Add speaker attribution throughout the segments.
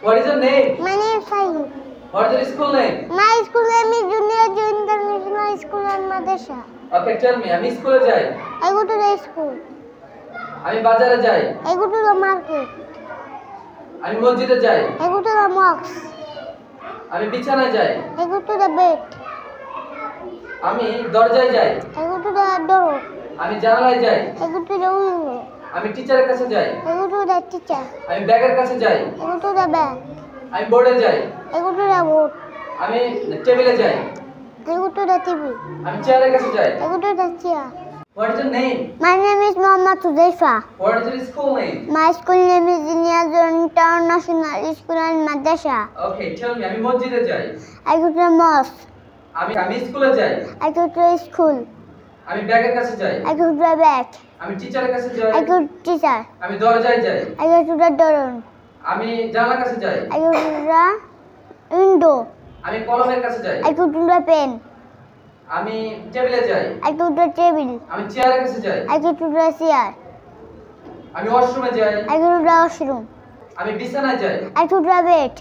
Speaker 1: What is your name?
Speaker 2: My name is Fahim.
Speaker 1: What is your school name?
Speaker 2: My school name is Junior International School and Madrasa.
Speaker 1: Okay, tell me. আমি স্কুলে যাই।
Speaker 2: I go to the school.
Speaker 1: আমি বাজারে যাই।
Speaker 2: I go to the market.
Speaker 1: আমি মসজিদে যাই।
Speaker 2: I go to the mosque.
Speaker 1: আমি বিছানায় যাই।
Speaker 2: I go to the bed.
Speaker 1: আমি দরজায় যাই।
Speaker 2: I go to the door.
Speaker 1: আমি জানালায় যাই।
Speaker 2: I go to the window.
Speaker 1: আমি টিচারের কাছে যাই।
Speaker 2: I go to the teacher.
Speaker 1: আমি ব্যাগের কাছে যাই।
Speaker 2: I go to the bag.
Speaker 1: আমি বোর্ডে যাই।
Speaker 2: I go to the board.
Speaker 1: আমি টেবিলে যাই।
Speaker 2: I go to the TV.
Speaker 1: আমি চেয়ারের কাছে যাই।
Speaker 2: I go to the chair.
Speaker 1: What is your name?
Speaker 2: My name is Muhammad Hudayfa.
Speaker 1: What is your school name?
Speaker 2: My school name is Junior International School and Madrasa.
Speaker 1: Okay, tell me. আমি মসজিদে যাই।
Speaker 2: I go to the mosque.
Speaker 1: আমি স্কুলে যাই।
Speaker 2: I go to the school.
Speaker 1: আমি ব্যাগের কাছে যাই।
Speaker 2: I go to the bag.
Speaker 1: আমি টিচারের কাছে যাই।
Speaker 2: I go to teacher.
Speaker 1: আমি দরজায় যাই।
Speaker 2: I go to the door.
Speaker 1: আমি জানালার কাছে যাই।
Speaker 2: I go to the window.
Speaker 1: আমি কলমের কাছে যাই।
Speaker 2: I go to the pen.
Speaker 1: আমি টেবিলে যাই।
Speaker 2: I go to the table.
Speaker 1: আমি চেয়ারের কাছে যাই।
Speaker 2: I go to the chair.
Speaker 1: আমি ওয়াশরুমে যাই।
Speaker 2: I go to the washroom.
Speaker 1: আমি বিছানায় যাই।
Speaker 2: I go to the bed.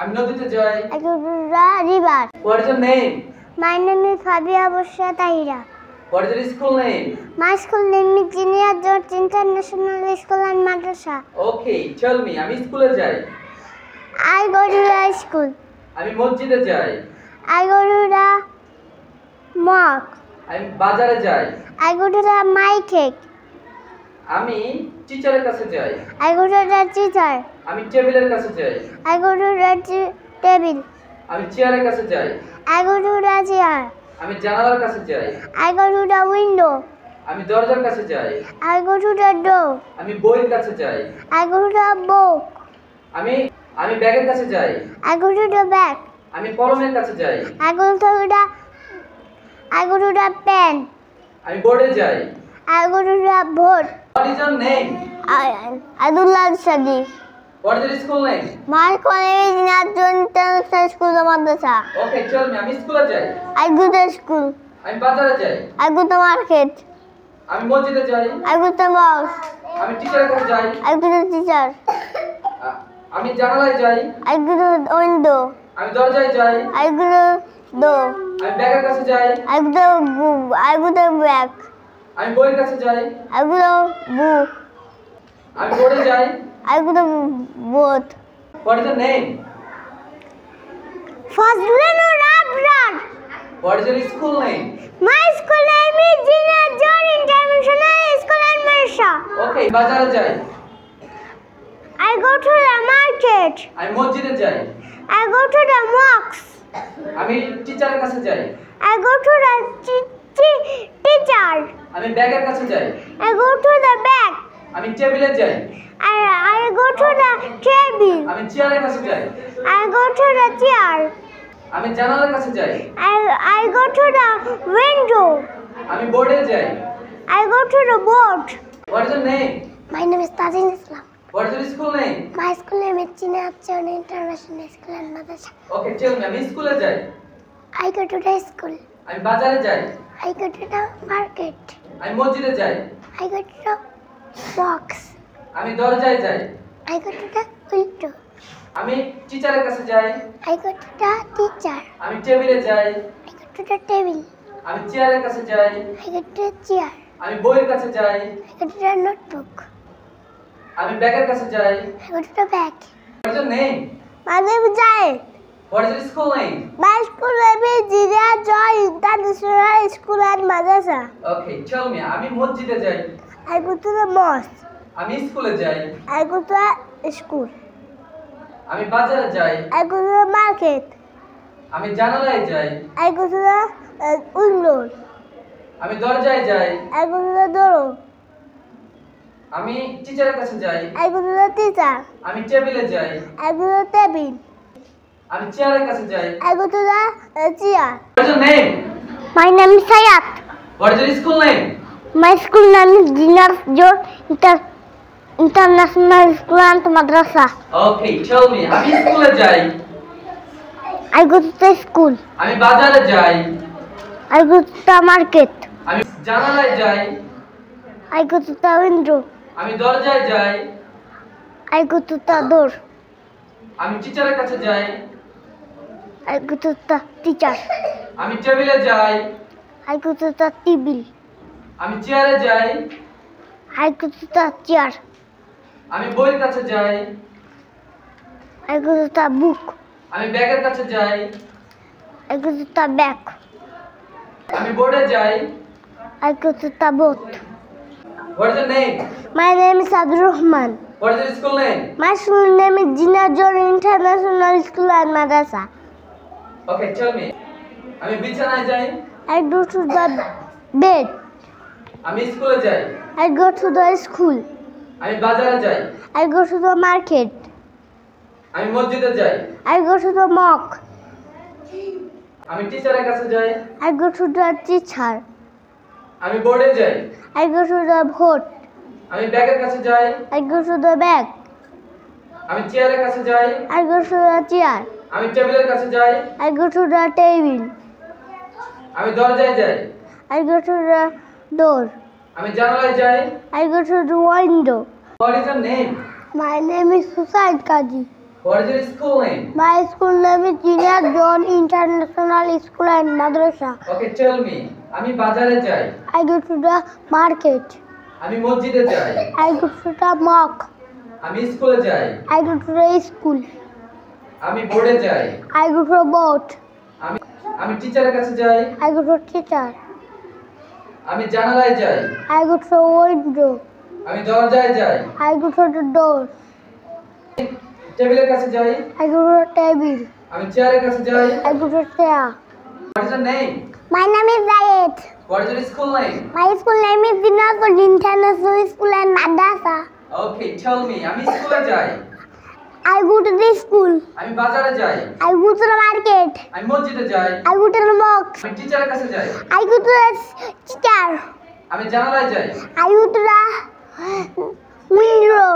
Speaker 1: আমি নদীতে যাই।
Speaker 2: I go to the river.
Speaker 1: What is your name?
Speaker 2: My name is Fabia Busha Tahira.
Speaker 1: What is your school name?
Speaker 2: My school name is Junior George International School and Madrasa.
Speaker 1: Okay, tell me. আমি স্কুলে যাই।
Speaker 2: I go to the school.
Speaker 1: আমি মসজিদে যাই।
Speaker 2: I go to the mosque.
Speaker 1: আমি বাজারে যাই।
Speaker 2: I go to the market.
Speaker 1: আমি টিচারের কাছে যাই।
Speaker 2: I go to the teacher.
Speaker 1: আমি টেবিলের কাছে যাই।
Speaker 2: I go to the table.
Speaker 1: আমি চেয়ারের কাছে যাই।
Speaker 2: I go to the chair.
Speaker 1: আমি জানালার কাছে যাই।
Speaker 2: I go to the window.
Speaker 1: আমি দরজার কাছে যাই।
Speaker 2: I go to the door.
Speaker 1: আমি বইয়ের কাছে যাই।
Speaker 2: I go to the book.
Speaker 1: আমি ব্যাগের কাছে যাই।
Speaker 2: I go to the bag.
Speaker 1: আমি কলমের কাছে যাই।
Speaker 2: I go to the pen.
Speaker 1: আমি বোর্ডে যাই।
Speaker 2: I go to the board.
Speaker 1: What is your name?
Speaker 2: Abdullah Sadiq.
Speaker 1: What is your school name?
Speaker 2: My school name is Junior International School and Madrasa.
Speaker 1: Okay, tell me. আমি স্কুলে যাই।
Speaker 2: I go to school.
Speaker 1: আমি বাজারে যাই।
Speaker 2: I go to market.
Speaker 1: আমি মসজিদে যাই।
Speaker 2: I go to mosque.
Speaker 1: আমি টিচারের কাছে যাই।
Speaker 2: I go to teacher.
Speaker 1: আমি জানালায় যাই।
Speaker 2: I go to window.
Speaker 1: আমি দরজায় যাই।
Speaker 2: I go to door.
Speaker 1: আমি ব্যাগের কাছে যাই।
Speaker 2: I go to bag.
Speaker 1: আমি বইয়ের কাছে যাই।
Speaker 2: I go to book.
Speaker 1: আমি বোর্ডে যাই।
Speaker 2: I go to boat.
Speaker 1: What is your name?
Speaker 2: Fazlunur Abrar.
Speaker 1: What is your school name?
Speaker 2: My school name is Junior George International School and Madrasa.
Speaker 1: Okay, বাজারে যাই।
Speaker 2: I go to the market.
Speaker 1: আমি মসজিদে যাই।
Speaker 2: I go to the mosque.
Speaker 1: আমি টিচারের কাছে যাই।
Speaker 2: I go to the teacher.
Speaker 1: আমি ব্যাগের কাছে যাই।
Speaker 2: I go to the bag.
Speaker 1: আমি টেবিলে যাই।
Speaker 2: I go to the table.
Speaker 1: আমি চেয়ারের কাছে যাই।
Speaker 2: I go to the chair.
Speaker 1: আমি জানালার কাছে যাই।
Speaker 2: I go to the window.
Speaker 1: আমি বোর্ডে যাই।
Speaker 2: I go to the board.
Speaker 1: What is your name?
Speaker 2: My name is Tazin Islam.
Speaker 1: What is your school name?
Speaker 2: My school name is Junior George International School and Madrasa.
Speaker 1: Okay, tell me. আমি স্কুলে যাই।
Speaker 2: I go to the school.
Speaker 1: আমি বাজারে যাই।
Speaker 2: I go to the market.
Speaker 1: আমি মসজিদে যাই।
Speaker 2: I go to the mosque.
Speaker 1: আমি দরজায় যাই।
Speaker 2: I go to the window.
Speaker 1: আমি টিচারের কাছে যাই।
Speaker 2: I go to the teacher.
Speaker 1: আমি টেবিলে যাই।
Speaker 2: I go to the table.
Speaker 1: আমি চেয়ারের কাছে যাই।
Speaker 2: I go to the chair.
Speaker 1: আমি বইয়ের কাছে যাই।
Speaker 2: I go to the notebook.
Speaker 1: আমি ব্যাগের কাছে যাই।
Speaker 2: I go to the bag.
Speaker 1: What is your name?
Speaker 2: My name is Jayed.
Speaker 1: What is your school name?
Speaker 2: My school name is Junior George International School and Madrasa.
Speaker 1: Okay, tell me. আমি মসজিদে যাই।
Speaker 2: I go to the mosque.
Speaker 1: আমি স্কুলে যাই।
Speaker 2: I go to the school.
Speaker 1: আমি বাজারে যাই।
Speaker 2: I go to the market.
Speaker 1: আমি জানালায় যাই।
Speaker 2: I go to the window.
Speaker 1: আমি দরজায় যাই।
Speaker 2: I go to the door.
Speaker 1: আমি টিচারের কাছে যাই।
Speaker 2: I go to the teacher.
Speaker 1: আমি টেবিলে যাই।
Speaker 2: I go to the table.
Speaker 1: আমি চেয়ারের কাছে যাই।
Speaker 2: I go to the chair.
Speaker 1: What is your name?
Speaker 2: My name is Sayat.
Speaker 1: What is your school name?
Speaker 2: My school name is Junior George International School and Madrasa.
Speaker 1: Okay, tell me. আমি স্কুলে যাই।
Speaker 2: I go to the school.
Speaker 1: আমি বাজারে যাই।
Speaker 2: I go to the market.
Speaker 1: আমি জানালায় যাই।
Speaker 2: I go to the window.
Speaker 1: আমি দরজায় যাই।
Speaker 2: I go to the door.
Speaker 1: আমি টিচারের কাছে যাই।
Speaker 2: I go to the teacher.
Speaker 1: আমি টেবিলে যাই।
Speaker 2: I go to the table.
Speaker 1: আমি চেয়ারে যাই।
Speaker 2: I go to the chair.
Speaker 1: আমি বইয়ের কাছে যাই।
Speaker 2: I go to the book.
Speaker 1: আমি ব্যাগের কাছে যাই।
Speaker 2: I go to the bag.
Speaker 1: আমি বোর্ডে যাই।
Speaker 2: I go to the boat.
Speaker 1: What is your name?
Speaker 2: My name is Abdul Rahman.
Speaker 1: What is your school name?
Speaker 2: My school name is Jinnah John International School and Madrasa.
Speaker 1: Okay, tell me. আমি বিছানায় যাই।
Speaker 2: I go to the bed.
Speaker 1: আমি স্কুলে যাই।
Speaker 2: I go to the school.
Speaker 1: আমি বাজারে যাই।
Speaker 2: I go to the market.
Speaker 1: আমি মসজিদে যাই।
Speaker 2: I go to the mosque.
Speaker 1: আমি টিচারের কাছে যাই।
Speaker 2: I go to the teacher.
Speaker 1: আমি বোর্ডে যাই।
Speaker 2: I go to the boat.
Speaker 1: আমি ব্যাগের কাছে যাই।
Speaker 2: I go to the bag.
Speaker 1: আমি চেয়ারের কাছে যাই।
Speaker 2: I go to the chair.
Speaker 1: আমি টেবিলের কাছে যাই।
Speaker 2: I go to the table.
Speaker 1: আমি দরজায় যাই।
Speaker 2: I go to the door.
Speaker 1: আমি জানালায় যাই।
Speaker 2: I go to the window.
Speaker 1: What is your name?
Speaker 2: My name is Husain Kaji.
Speaker 1: What is your school name?
Speaker 2: My school name is Jinnah John International School and Madrasa.
Speaker 1: Okay, tell me. আমি বাজারে যাই।
Speaker 2: I go to the market.
Speaker 1: আমি মসজিদে যাই।
Speaker 2: I go to the mosque.
Speaker 1: আমি স্কুলে যাই।
Speaker 2: I go to the school.
Speaker 1: আমি বোর্ডে যাই।
Speaker 2: I go to the boat.
Speaker 1: আমি টিচারের কাছে যাই।
Speaker 2: I go to teacher.
Speaker 1: আমি জানালায় যাই।
Speaker 2: I go to the window.
Speaker 1: আমি দরজায় যাই।
Speaker 2: I go to the door.
Speaker 1: টেবিলের কাছে যাই।
Speaker 2: I go to the table.
Speaker 1: আমি চেয়ারের কাছে যাই।
Speaker 2: I go to the chair.
Speaker 1: What is your name?
Speaker 2: My name is Zayed.
Speaker 1: What is your school name?
Speaker 2: My school name is Jinnah John International School and Madrasa.
Speaker 1: Okay, tell me. আমি স্কুলে যাই।
Speaker 2: I go to the school.
Speaker 1: আমি বাজারে যাই।
Speaker 2: I go to the market.
Speaker 1: আমি মসজিদে যাই।
Speaker 2: I go to the mosque.
Speaker 1: আমি টিচারের কাছে যাই।
Speaker 2: I go to the teacher.
Speaker 1: আমি জানালায় যাই।
Speaker 2: I go to the window.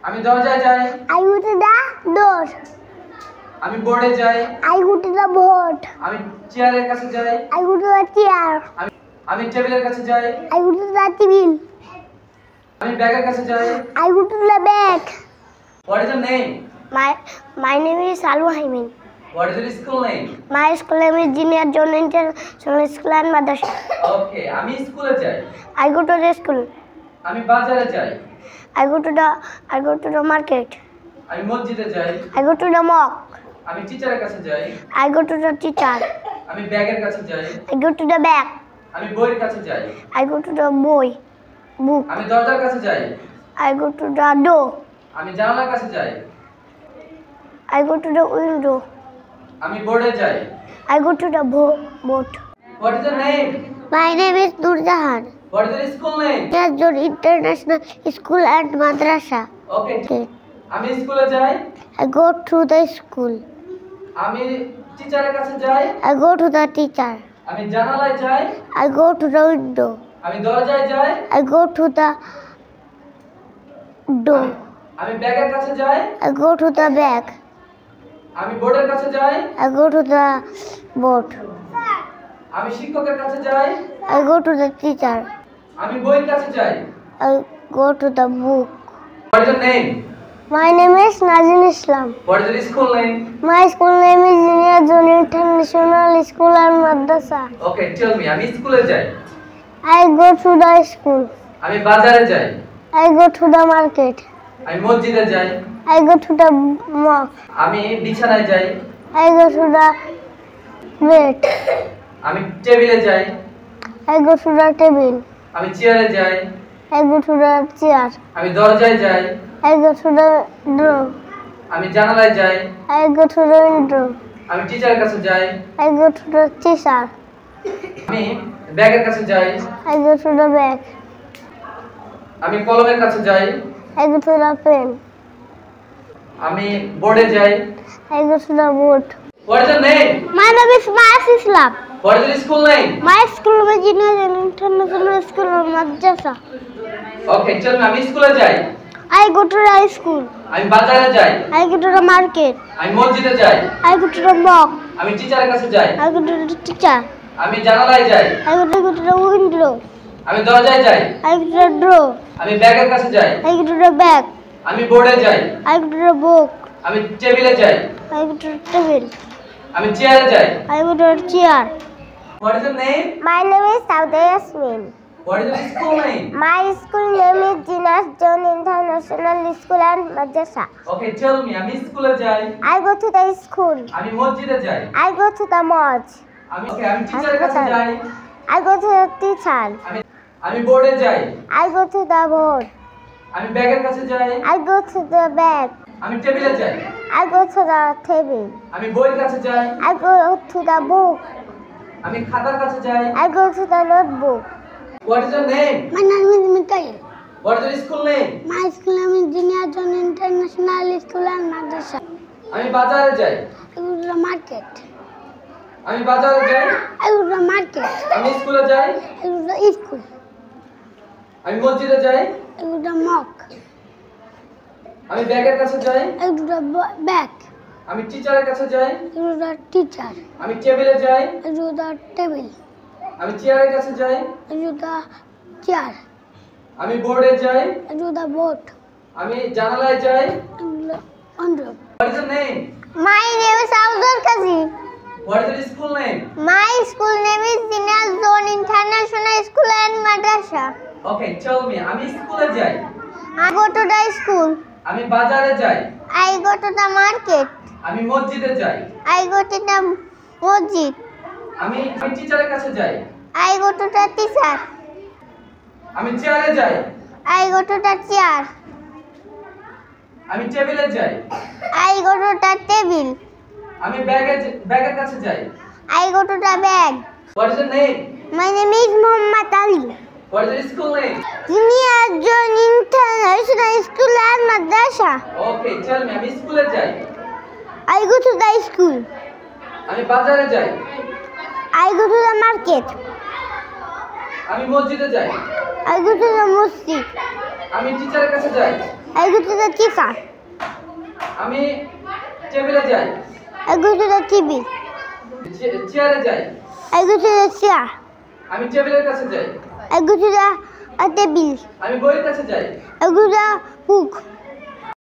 Speaker 1: আমি দরজায় যাই।
Speaker 2: I go to the door.
Speaker 1: আমি বোর্ডে যাই।
Speaker 2: I go to the boat.
Speaker 1: আমি চেয়ারের কাছে যাই।
Speaker 2: I go to the chair.
Speaker 1: আমি টেবিলের কাছে যাই।
Speaker 2: I go to the table.
Speaker 1: আমি ব্যাগের কাছে যাই।
Speaker 2: I go to the bag.
Speaker 1: What is your name?
Speaker 2: My name is Salu Haimin.
Speaker 1: What is your school name?
Speaker 2: My school name is Jinnah John International School and Madrasa.
Speaker 1: Okay, আমি স্কুলে যাই।
Speaker 2: I go to the school.
Speaker 1: আমি বাজারে যাই।
Speaker 2: I go to the market.
Speaker 1: আমি মসজিদে যাই।
Speaker 2: I go to the mosque.
Speaker 1: আমি টিচারের কাছে যাই।
Speaker 2: I go to the teacher.
Speaker 1: আমি ব্যাগের কাছে যাই।
Speaker 2: I go to the bag.
Speaker 1: আমি বইয়ের কাছে যাই।
Speaker 2: I go to the book.
Speaker 1: আমি দরজার কাছে যাই।
Speaker 2: I go to the door.
Speaker 1: আমি জানালার কাছে যাই।
Speaker 2: I go to the window.
Speaker 1: আমি বোর্ডে যাই।
Speaker 2: I go to the boat.
Speaker 1: What is your name?
Speaker 2: My name is Nurjahan.
Speaker 1: What is your school name?
Speaker 2: Jinnah John International School and Madrasa.
Speaker 1: Okay. আমি স্কুলে যাই।
Speaker 2: I go to the school.
Speaker 1: আমি টিচারের কাছে যাই।
Speaker 2: I go to the teacher.
Speaker 1: আমি জানালায় যাই।
Speaker 2: I go to the window.
Speaker 1: আমি দরজায় যাই।
Speaker 2: I go to the door.
Speaker 1: আমি ব্যাগের কাছে যাই।
Speaker 2: I go to the bag.
Speaker 1: আমি বোর্ডের কাছে যাই।
Speaker 2: I go to the boat.
Speaker 1: আমি শিক্ষকের কাছে যাই।
Speaker 2: I go to the teacher.
Speaker 1: আমি বইয়ের কাছে যাই।
Speaker 2: I go to the book.
Speaker 1: What is your name?
Speaker 2: My name is Nazin Islam.
Speaker 1: What is your school name?
Speaker 2: My school name is Jinnah John International School and Madrasa.
Speaker 1: Okay, tell me. আমি স্কুলে যাই।
Speaker 2: I go to the school.
Speaker 1: আমি বাজারে যাই।
Speaker 2: I go to the market.
Speaker 1: আমি মসজিদে যাই।
Speaker 2: I go to the mosque.
Speaker 1: আমি বিছানায় যাই।
Speaker 2: I go to the bed.
Speaker 1: আমি টেবিলে যাই।
Speaker 2: I go to the table.
Speaker 1: আমি চেয়ারে যাই।
Speaker 2: I go to the chair.
Speaker 1: আমি দরজায় যাই।
Speaker 2: I go to the door.
Speaker 1: আমি জানালায় যাই।
Speaker 2: I go to the window.
Speaker 1: আমি টিচারের কাছে যাই।
Speaker 2: I go to the teacher.
Speaker 1: আমি ব্যাগের কাছে যাই।
Speaker 2: I go to the bag.
Speaker 1: আমি কলমের কাছে যাই।
Speaker 2: I go to the pen.
Speaker 1: আমি বোর্ডে যাই।
Speaker 2: I go to the boat.
Speaker 1: What is your name?
Speaker 2: My name is Mas Islam.
Speaker 1: What is your school name?
Speaker 2: My school is Jinnah John International School and Madrasa.
Speaker 1: Okay, tell me. আমি স্কুলে যাই।
Speaker 2: I go to the school.
Speaker 1: আমি বাজারে যাই।
Speaker 2: I go to the market.
Speaker 1: আমি মসজিদে যাই।
Speaker 2: I go to the mosque.
Speaker 1: আমি টিচারের কাছে যাই।
Speaker 2: I go to the teacher.
Speaker 1: আমি জানালায় যাই।
Speaker 2: I go to the window.
Speaker 1: আমি দরজায় যাই।
Speaker 2: I go to the door.
Speaker 1: আমি ব্যাগের কাছে যাই।
Speaker 2: I go to the bag.
Speaker 1: আমি বোর্ডে যাই।
Speaker 2: I go to the book.
Speaker 1: আমি টেবিলে যাই।
Speaker 2: I go to table.
Speaker 1: আমি চেয়ারে যাই।
Speaker 2: I go to chair.
Speaker 1: What is your name?
Speaker 2: My name is Sauda Yasmin.
Speaker 1: What is your school name?
Speaker 2: My school name is Jinas John International School and Madrasa.
Speaker 1: Okay, tell me. আমি স্কুলে যাই।
Speaker 2: I go to the school.
Speaker 1: আমি মসজিদে যাই।
Speaker 2: I go to the mosque.
Speaker 1: আমি টিচারের কাছে যাই।
Speaker 2: I go to the teacher.
Speaker 1: আমি বোর্ডে যাই।
Speaker 2: I go to the board.
Speaker 1: আমি ব্যাগের কাছে যাই।
Speaker 2: I go to the bag.
Speaker 1: আমি টেবিলে যাই।
Speaker 2: I go to the table.
Speaker 1: আমি বইয়ের কাছে যাই।
Speaker 2: I go to the book.
Speaker 1: আমি খাতার কাছে যাই।
Speaker 2: I go to the notebook.
Speaker 1: What is your name?
Speaker 2: My name is Mikhail.
Speaker 1: What is your school name?
Speaker 2: My school name is Junior John International School and Madrasa.
Speaker 1: আমি বাজারে যাই।
Speaker 2: I go to the market.
Speaker 1: আমি বাজারে যাই।
Speaker 2: I go to the market.
Speaker 1: আমি স্কুলে যাই।
Speaker 2: I go to the school.
Speaker 1: আমি মসজিদে যাই।
Speaker 2: I go to the mosque.
Speaker 1: আমি ব্যাগের কাছে যাই।
Speaker 2: I go to the bag.
Speaker 1: আমি টিচারের কাছে যাই।
Speaker 2: I go to the teacher.
Speaker 1: আমি টেবিলে যাই।
Speaker 2: I go to the table.
Speaker 1: আমি চেয়ারের কাছে যাই।
Speaker 2: I go to the chair.
Speaker 1: আমি বোর্ডে যাই।
Speaker 2: I go to the board.
Speaker 1: আমি জানালায় যাই।
Speaker 2: I go to the window.
Speaker 1: What is your name?
Speaker 2: My name is Abdul Kazi.
Speaker 1: What is your school name?
Speaker 2: My school name is Junior John International School and Madrasa.
Speaker 1: Okay, tell me. আমি স্কুলে যাই।
Speaker 2: I go to the school.
Speaker 1: আমি বাজারে যাই।
Speaker 2: I go to the market.
Speaker 1: আমি মসজিদে যাই।
Speaker 2: I go to the masjid.
Speaker 1: আমি টিচারের কাছে যাই।
Speaker 2: I go to the teacher.
Speaker 1: আমি চেয়ারে যাই।
Speaker 2: I go to the chair.
Speaker 1: আমি টেবিলে যাই।
Speaker 2: I go to the table.
Speaker 1: আমি ব্যাগের কাছে যাই।
Speaker 2: I go to the bag.
Speaker 1: What is your name?
Speaker 2: My name is Muhammad Ali.
Speaker 1: What is your school name?
Speaker 2: Junior John International School and Madrasa.
Speaker 1: Okay, tell me. আমি স্কুলে যাই।
Speaker 2: I go to the school.
Speaker 1: আমি বাজারে যাই।
Speaker 2: I go to the market.
Speaker 1: আমি মসজিদে যাই।
Speaker 2: I go to the masjid.
Speaker 1: আমি টিচারের কাছে যাই।
Speaker 2: I go to the teacher.
Speaker 1: আমি টেবিলে যাই।
Speaker 2: I go to the TV.
Speaker 1: চেয়ারে যাই।
Speaker 2: I go to the chair.
Speaker 1: আমি টেবিলের কাছে যাই।
Speaker 2: I go to the table.
Speaker 1: আমি বইয়ের কাছে যাই।
Speaker 2: I go to the book.